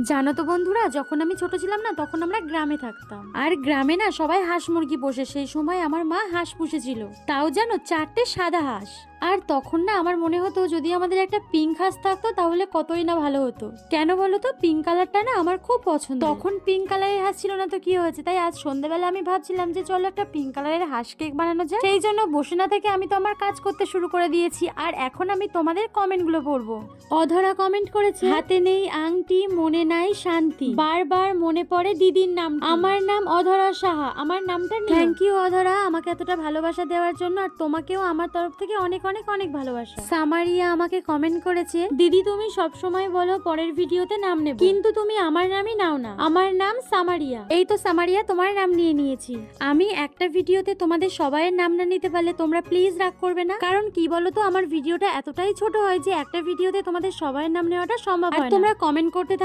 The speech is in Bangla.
জানো তো বন্ধুরা, যখন আমি ছোট ছিলাম না তখন আমরা গ্রামে থাকতাম। আর গ্রামে না সবাই হাঁস মুরগি পোষে। সেই সময় আমার মা হাঁস পুষেছিল, তাও জানো 4টে সাদা হাঁস। আর তখন না আমার মনে হতো যদি আমাদের একটা পিঙ্ক হাঁস থাকতো তাহলে কতই না ভালো হতো। কেন বলো তো? পিঙ্ক কালারটা না আমার খুব পছন্দ। তখন পিঙ্ক কালারের হাঁস ছিল না তো কি হয়েছে, তাই আজ সন্ধ্যাবেলা আমি ভাবছিলাম যে চলো একটা পিঙ্ক কালারের হাঁস কেক বানানো যায়। সেই জন্য বসে না থেকে আমি তো আমার কাজ করতে শুরু করে দিয়েছি। আর এখন আমি তোমাদের কমেন্টগুলো পড়বো। অধরা কমেন্ট করেছে, হাতে নেই আংটি, মনে নাই শান্তি, বারবার মনে পড়ে দিদির নাম। আমার নাম অধরা সাহা, আমার নামটা থ্যাংক ইউ অধরা আমাকে এতটা ভালোবাসা দেওয়ার জন্য। আর তোমাকেও আমার তরফ থেকে অনেক অনেক অনেক ভালোবাসা। সামারিয়া আমাকে কমেন্ট করেছে, দিদি তুমি সব সময় বলো পরের ভিডিওতে নাম নেব, কিন্তু তুমি আমার নামই নাও না। আমার নাম সামারিয়া। এই তো সামারিয়া, তোমার নাম নিয়ে নিয়েছি। আমি একটা ভিডিওতে তোমাদের সবাইয়ের নাম না নিতে পারলে তোমরা প্লিজ রাগ করবে না, কারণ কি বলো তো আমার ভিডিওটা এতটাই ছোট হয় যে একটা ভিডিওতে তোমাদের সবাইয়ের নাম নেওয়াটা সম্ভব হয় না। তোমরা কমেন্ট করতে থাকবে